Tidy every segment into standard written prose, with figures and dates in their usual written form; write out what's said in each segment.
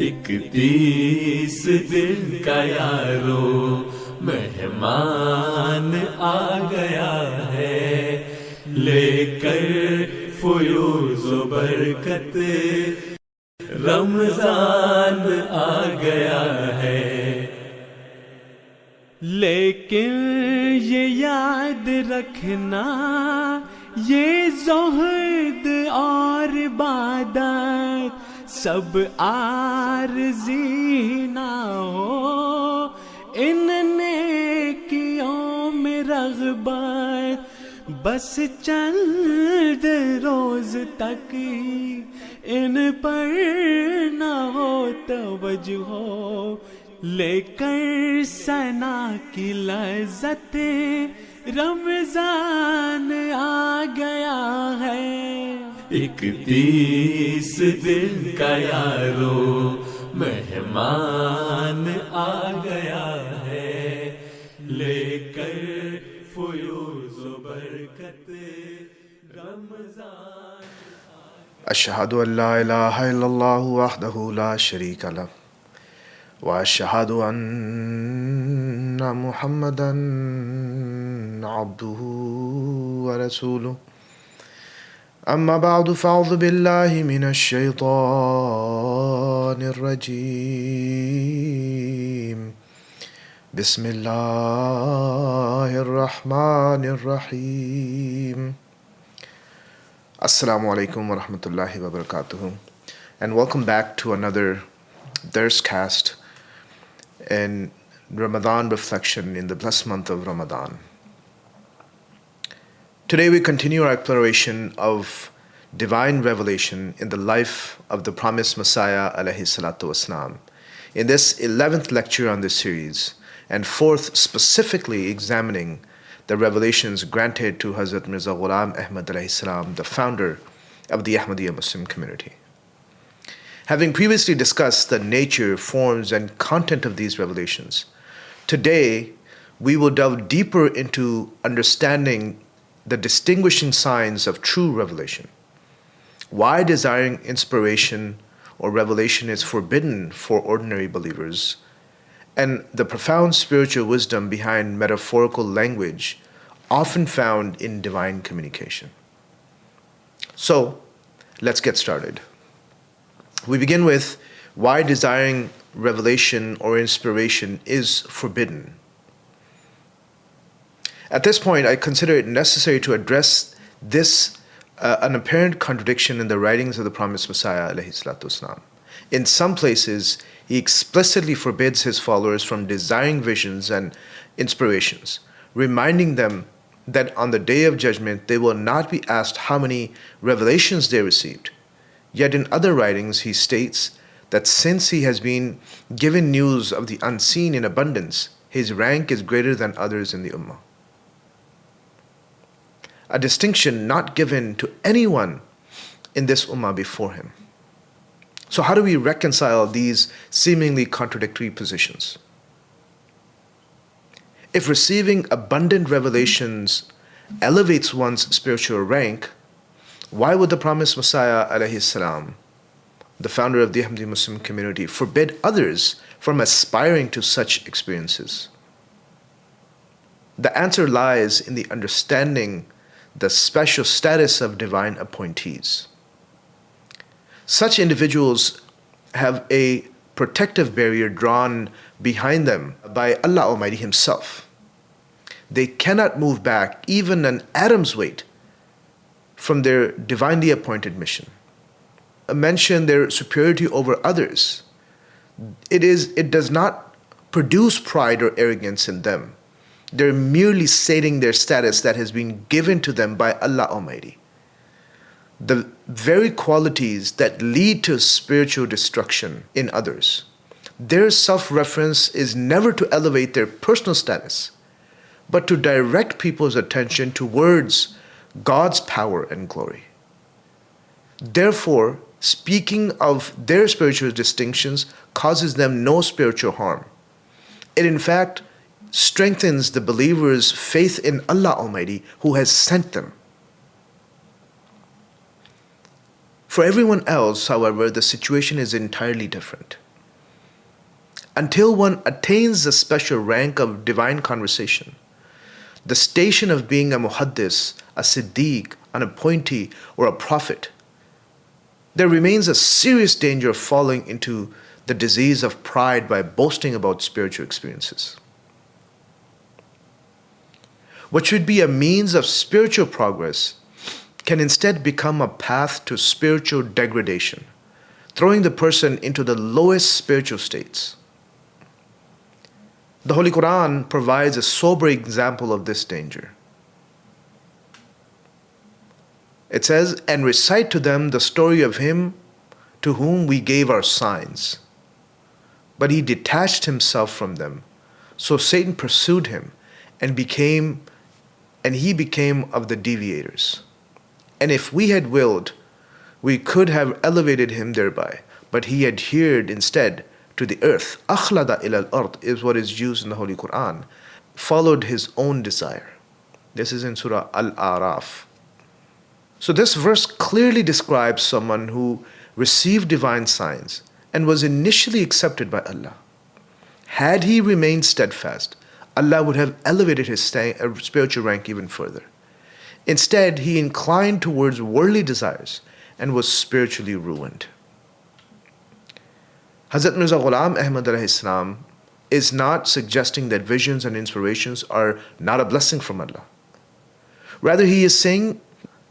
31 दिन का यारो मेहमान आ गया है, लेकर फयूज़ व बरकत रमजान आ गया है। लेकिन ये याद रखना, ये ज़ुहद और इबादत सब आरज़ी ना हो, इन नेकियों में रग़बत बस चंद रोज़ तक इन पर ना हो तवज्जो, लेकर सना की लज़्ज़त रमज़ान आ गया है। 31 दिन का यारो मेहमान आ गया है, लेकर फयूज़ व बरकत रमज़ान। अशहदु अल्ला इलाहा इल्लल्लाहु वहदहु ला शरीका लह व अशहदु अन्ना मुहम्मदन अब्दुहु व रसूलुहु। अम्मा बअदु फ़अऊज़ु बिल्लाहि मिनश शैतानिर रजीम। बिस्मिल्लाहिर रहमानिर रहीम। Assalamu alaikum wa rahmatullahi wa barakatuhu, and welcome back to another Darscast in Ramadan reflection in the blessed month of Ramadan. Today we continue our exploration of divine revelation in the life of the promised Messiah alayhi salatu wasalam in this 11th lecture on this series, and fourth specifically examining the revelations granted to Hazrat Mirza Ghulam Ahmad alayhi salam, the founder of the Ahmadiyya Muslim community. Having previously discussed the nature, forms, and content of these revelations, today we will delve deeper into understanding the distinguishing signs of true revelation, why desiring inspiration or revelation is forbidden for ordinary believers, and the profound spiritual wisdom behind metaphorical language often found in divine communication. So, let's get started. We begin with why desiring revelation or inspiration is forbidden. At this point, I consider it necessary to address this an apparent contradiction in the writings of the promised Messiah alayhi salatu wasalam. In some places, he explicitly forbids his followers from desiring visions and inspirations, reminding them that on the day of judgment they will not be asked how many revelations they received. Yet in other writings he states that since he has been given news of the unseen in abundance, his rank is greater than others in the Ummah. A distinction not given to anyone in this Ummah before him. So how do we reconcile these seemingly contradictory positions? If receiving abundant revelations elevates one's spiritual rank, why would the promised Messiah alayhi salam, the founder of the Ahmadiyya Muslim community, forbid others from aspiring to such experiences? The answer lies in the understanding the special status of divine appointees. Such individuals have a protective barrier drawn behind them by Allah Almighty Himself. They cannot move back even an atom's weight from their divinely appointed mission. Mention their superiority over others. It does not produce pride or arrogance in them. They're merely stating their status that has been given to them by Allah Almighty. The very qualities that lead to spiritual destruction in others. Their self-reference is never to elevate their personal status, but to direct people's attention towards God's power and glory. Therefore, speaking of their spiritual distinctions causes them no spiritual harm. It in fact strengthens the believer's faith in Allah Almighty who has sent them. For everyone else, however, the situation is entirely different. until one attains the special rank of divine conversation, the station of being a muhaddis, a siddiq, an appointee, or a prophet, there remains a serious danger of falling into the disease of pride by boasting about spiritual experiences. What should be a means of spiritual progress can instead become a path to spiritual degradation, throwing the person into the lowest spiritual states. The Holy Quran provides a sobering example of this danger. It says, "And recite to them the story of him to whom we gave our signs. But he detached himself from them. So Satan pursued him and he became of the deviators. And if we had willed, we could have elevated him thereby, but he adhered instead to the earth." Akhlada ila al-ard is what is used in the Holy Quran. Followed his own desire. This is in Surah Al-Araf. So this verse clearly describes someone who received divine signs and was initially accepted by Allah. Had he remained steadfast, Allah would have elevated his spiritual rank even further. Instead, he inclined towards worldly desires and was spiritually ruined. Hazrat Mirza Ghulam Ahmad alayhi salam is not suggesting that visions and inspirations are not a blessing from Allah. Rather, he is saying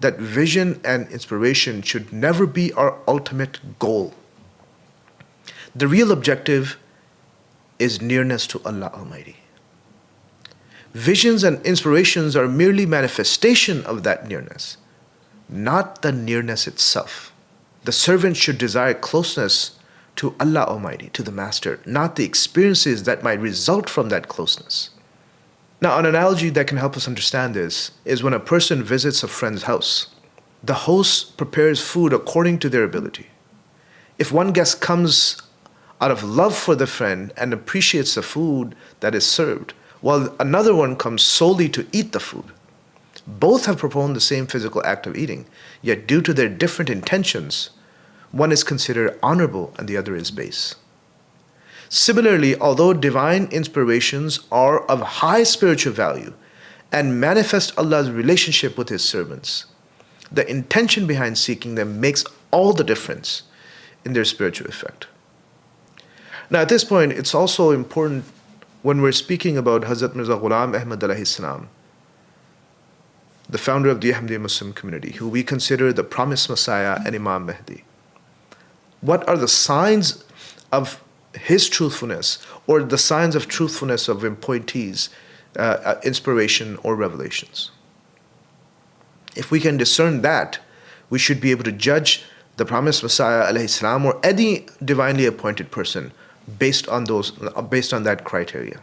that vision and inspiration should never be our ultimate goal. The real objective is nearness to Allah Almighty. Visions and inspirations are merely manifestation of that nearness, not the nearness itself. The servant should desire closeness to Allah Almighty, to the Master, not the experiences that might result from that closeness. Now, an analogy that can help us understand this is when a person visits a friend's house. The host prepares food according to their ability. If one guest comes out of love for the friend and appreciates the food that is served, while another one comes solely to eat the food, both have performed the same physical act of eating, yet due to their different intentions, one is considered honorable and the other is base. Similarly, although divine inspirations are of high spiritual value and manifest Allah's relationship with His servants, the intention behind seeking them makes all the difference in their spiritual effect. Now, at this point, it's also important when we're speaking about Hazrat Mirza Ghulam Ahmad alayhi salam, the founder of the Ahmadiyya Muslim community, who we consider the promised Messiah and Imam Mahdi. What are the signs of his truthfulness, or the signs of truthfulness of appointees, inspiration or revelations? If we can discern that, we should be able to judge the promised Messiah alayhi salam or any divinely appointed person based on that criteria.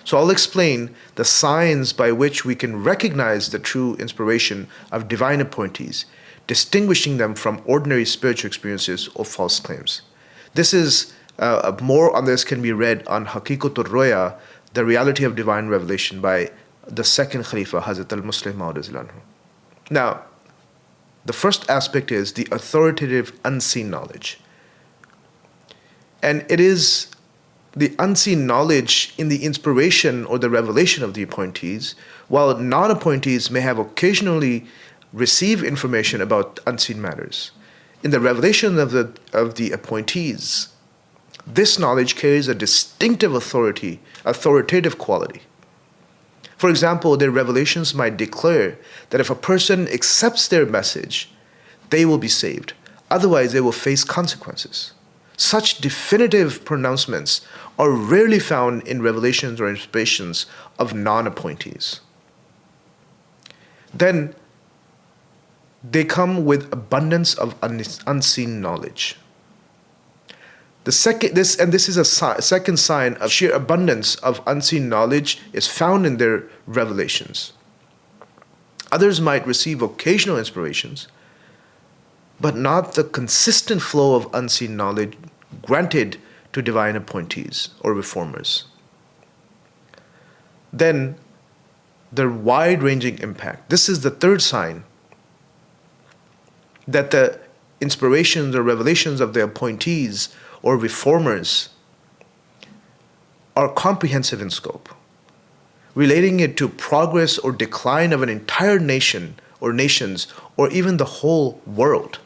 So I'll explain the signs by which we can recognize the true inspiration of divine appointees, distinguishing them from ordinary spiritual experiences or false claims. This is more on this can be read on Haqiqatul Roya, the reality of divine revelation, by the second Khalifa, Hazrat al-Muslim Maud. Now, the first aspect is the authoritative unseen knowledge. And it is the unseen knowledge in the inspiration or the revelation of the appointees, while non-appointees may have occasionally received information about unseen matters. In the revelation of the appointees, this knowledge carries a distinctive authoritative quality. For example, their revelations might declare that if a person accepts their message, they will be saved. Otherwise, they will face consequences. Such definitive pronouncements are rarely found in revelations or inspirations of non-appointees. Then, they come with abundance of unseen knowledge. This is a second sign of sheer abundance of unseen knowledge is found in their revelations. Others might receive occasional inspirations, but not the consistent flow of unseen knowledge granted to divine appointees or reformers. Then, their wide-ranging impact. This is the third sign that the inspirations or revelations of the appointees or reformers are comprehensive in scope, relating it to progress or decline of an entire nation or nations or even the whole world.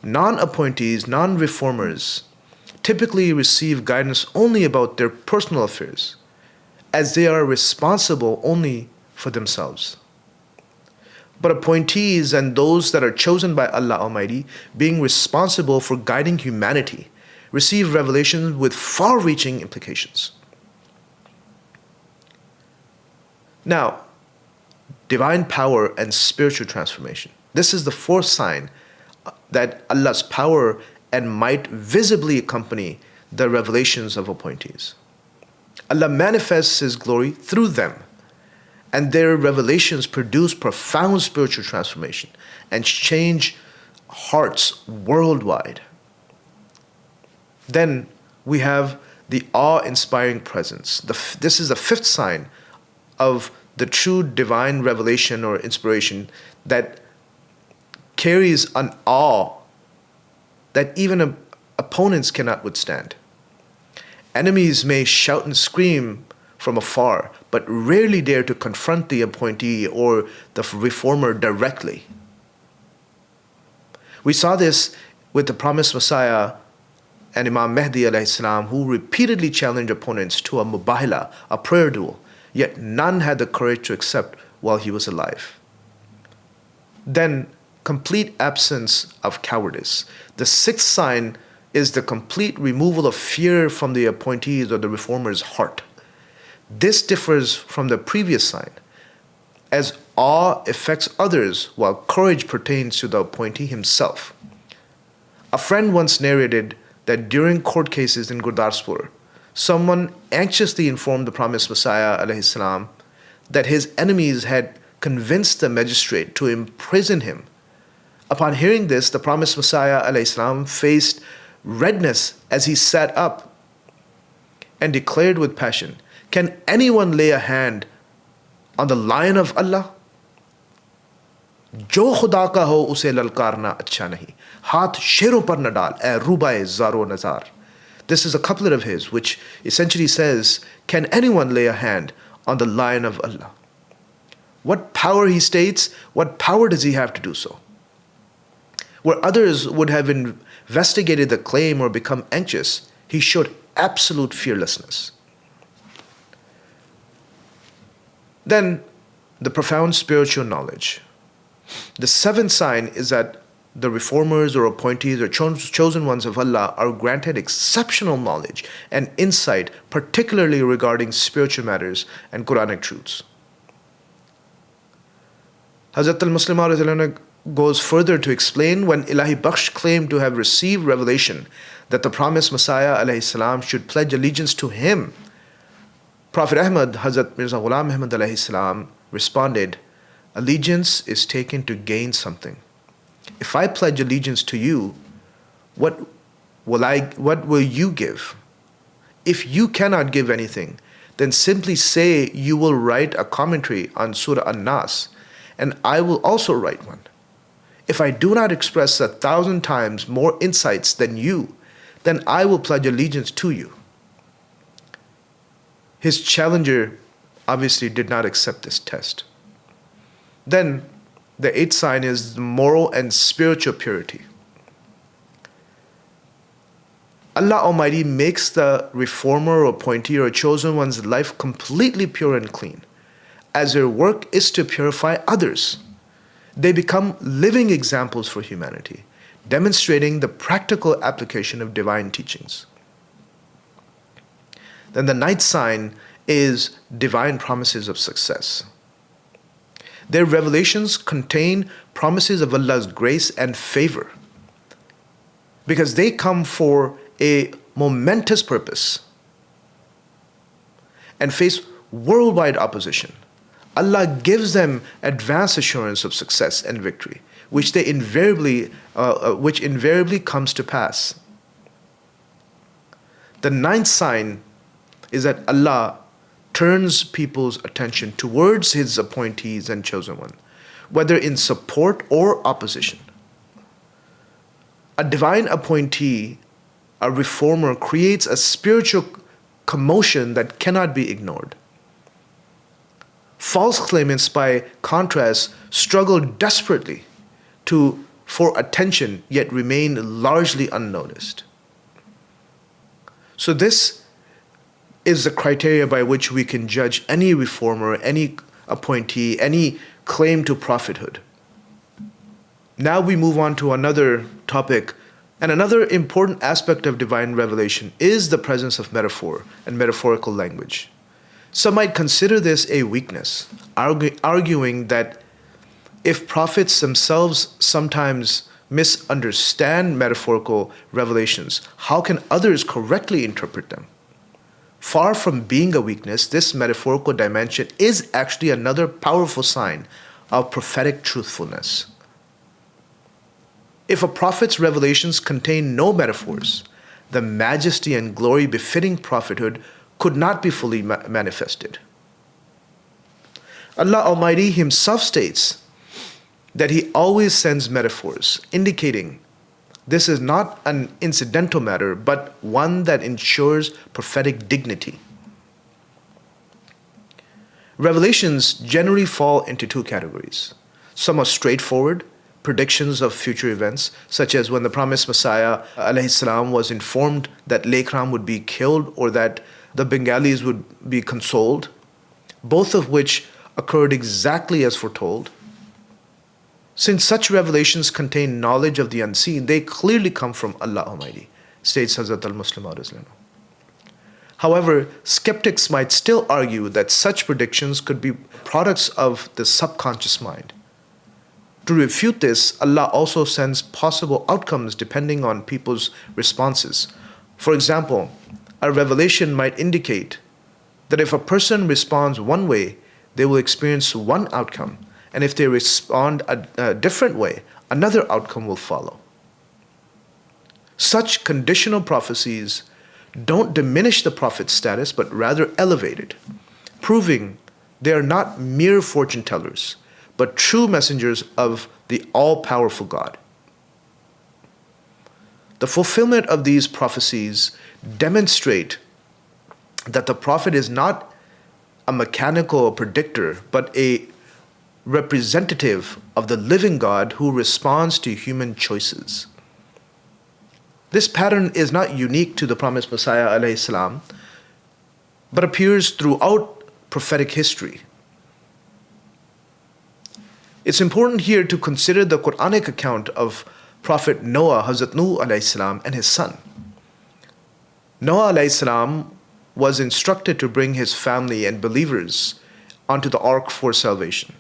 Non-appointees, non-reformers typically receive guidance only about their personal affairs, as they are responsible only for themselves. But appointees and those that are chosen by Allah Almighty, being responsible for guiding humanity, receive revelations with far-reaching implications. Now, divine power and spiritual transformation. This is the fourth sign that Allah's power and might visibly accompany the revelations of appointees. Allah manifests His glory through them, and their revelations produce profound spiritual transformation and change hearts worldwide. Then we have the awe-inspiring presence. This is the fifth sign of the true divine revelation or inspiration that carries an awe that even opponents cannot withstand. Enemies may shout and scream from afar, but rarely dare to confront the appointee or the reformer directly. We saw this with the promised Messiah and Imam Mahdi alayhi salam, who repeatedly challenged opponents to a mubahila, a prayer duel, yet none had the courage to accept while he was alive. Then, complete absence of cowardice. The sixth sign is the complete removal of fear from the appointee's or the reformer's heart. This differs from the previous sign, as awe affects others while courage pertains to the appointee himself. A friend once narrated that during court cases in Gurdaspur, someone anxiously informed the promised Messiah alayhi salam that his enemies had convinced the magistrate to imprison him. Upon hearing this, the promised Messiah alayhi salam faced redness as he sat up and declared with passion, "Can anyone lay a hand on the lion of Allah? Jo khuda ka ho use lalkarna acha nahi. Haath sheron par na dal, e rubaye zaro nazar." This is a couplet of his which essentially says, can anyone lay a hand on the lion of Allah? What power, he states, what power does he have to do so? Where others would have investigated the claim or become anxious, he showed absolute fearlessness. Then, the profound spiritual knowledge. The seventh sign is that the reformers or appointees or chosen ones of Allah are granted exceptional knowledge and insight, particularly regarding spiritual matters and Quranic truths. Hazrat al-Muslim goes further to explain when Ilahi Bakhsh claimed to have received revelation that the promised Messiah alayhi salam should pledge allegiance to him. Prophet Ahmad, Hazrat Mirza Ghulam Ahmad alayhi salam, responded, "Allegiance is taken to gain something. If I pledge allegiance to you, what will you give? If you cannot give anything, then simply say you will write a commentary on Surah An-Nas, and I will also write one. If I do not express 1,000 times more insights than you, then I will pledge allegiance to you." His challenger obviously did not accept this test. Then, the eighth sign is moral and spiritual purity. Allah Almighty makes the reformer or appointee or chosen one's life completely pure and clean, as their work is to purify others. They become living examples for humanity, demonstrating the practical application of divine teachings. Then the ninth sign is divine promises of success. Their revelations contain promises of Allah's grace and favor, because they come for a momentous purpose and face worldwide opposition. Allah gives them advance assurance of success and victory, which invariably comes to pass. The ninth sign is that Allah turns people's attention towards His appointees and chosen one, whether in support or opposition. A divine appointee, a reformer, creates a spiritual commotion that cannot be ignored. False claimants, by contrast, struggle desperately for attention, yet remain largely unnoticed. So this is the criteria by which we can judge any reformer, any appointee, any claim to prophethood. Now we move on to another topic, and another important aspect of divine revelation is the presence of metaphor and metaphorical language. Some might consider this a weakness, arguing that if prophets themselves sometimes misunderstand metaphorical revelations, how can others correctly interpret them? Far from being a weakness, this metaphorical dimension is actually another powerful sign of prophetic truthfulness. If a prophet's revelations contain no metaphors, the majesty and glory befitting prophethood could not be fully manifested. Allah Almighty Himself states that He always sends metaphors, indicating this is not an incidental matter, but one that ensures prophetic dignity. Revelations generally fall into two categories. Some are straightforward, predictions of future events, such as when the promised Messiah ﷺ was informed that Lekram would be killed or that the Bengalis would be consoled, both of which occurred exactly as foretold. Since such revelations contain knowledge of the unseen, they clearly come from Allah Almighty, states Hazrat al-Muslim. However, skeptics might still argue that such predictions could be products of the subconscious mind. To refute this, Allah also sends possible outcomes depending on people's responses. For example, a revelation might indicate that if a person responds one way, they will experience one outcome, and if they respond a different way, another outcome will follow. Such conditional prophecies don't diminish the prophet's status, but rather elevate it, proving they are not mere fortune tellers, but true messengers of the all-powerful God. The fulfillment of these prophecies demonstrate that the prophet is not a mechanical predictor, but a representative of the living God who responds to human choices. This pattern is not unique to the promised Messiah ﷺ, but appears throughout prophetic history. It's important here to consider the Quranic account of Prophet Noah, Hazrat Nuh ﷺ, and his son. Noah ﷺ was instructed to bring his family and believers onto the ark for salvation,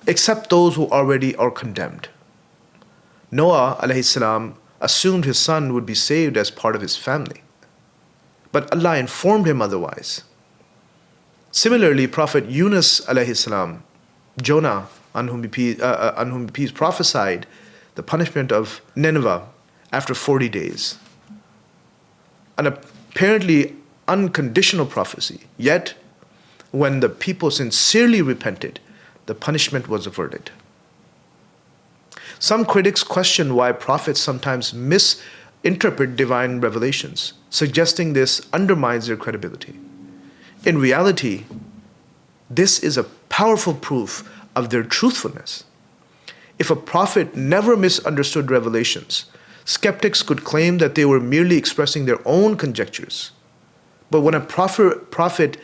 except those who already are condemned. Noah ﷺ assumed his son would be saved as part of his family, but Allah informed him otherwise. Similarly, Prophet Yunus ﷺ, Jonah, on whom be peace, prophesied the punishment of Nineveh after 40 days. An apparently unconditional prophecy, yet when the people sincerely repented, the punishment was averted. Some critics question why prophets sometimes misinterpret divine revelations, suggesting this undermines their credibility. In reality, this is a powerful proof of their truthfulness. If a prophet never misunderstood revelations, skeptics could claim that they were merely expressing their own conjectures. But when a prophet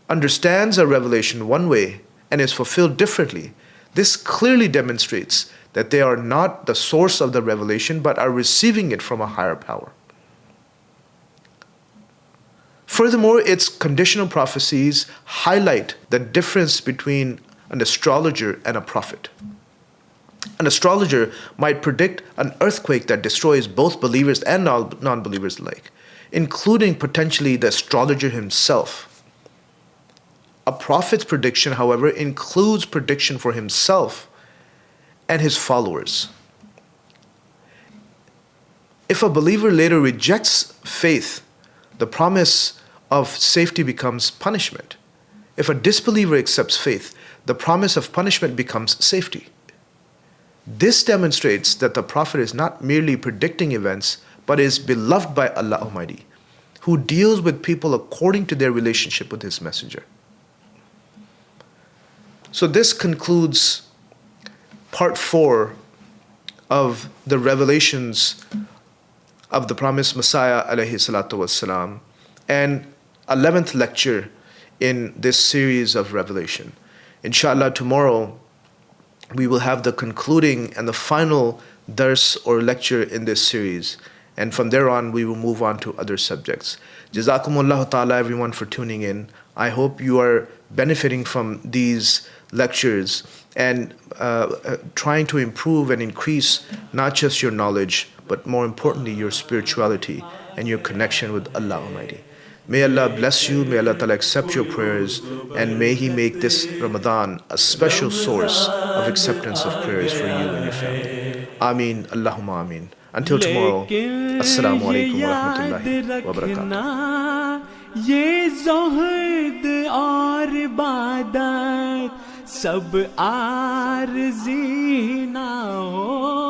understands a revelation one way and is fulfilled differently, this clearly demonstrates that they are not the source of the revelation, but are receiving it from a higher power. Furthermore, its conditional prophecies highlight the difference between an astrologer and a prophet. An astrologer might predict an earthquake that destroys both believers and non-believers alike, including potentially the astrologer himself. A prophet's prediction, however, includes prediction for himself and his followers. If a believer later rejects faith, the promise of safety becomes punishment. If a disbeliever accepts faith, the promise of punishment becomes safety. This demonstrates that the prophet is not merely predicting events, but is beloved by Allah Almighty, who deals with people according to their relationship with his messenger. So this concludes part 4 of the revelations of the promised Messiah alayhi salatu wassalam, and 11th lecture in this series of revelation. Inshallah, tomorrow we will have the concluding and the final dars or lecture in this series, and from there on we will move on to other subjects. Jazakumullahu ta'ala everyone for tuning in. I hope you are benefiting from these lectures and trying to improve and increase not just your knowledge, but more importantly your spirituality and your connection with Allah Almighty. May Allah bless you, may Allah Ta'ala accept your prayers, and may He make this Ramadan a special source of acceptance of prayers for you and your family. Ameen, Allahumma ameen. Until tomorrow, Assalamu alaikum wa rahmatullahi wa barakatuh. ये ज़ुहद और इबादत सब आरज़ी ना हो।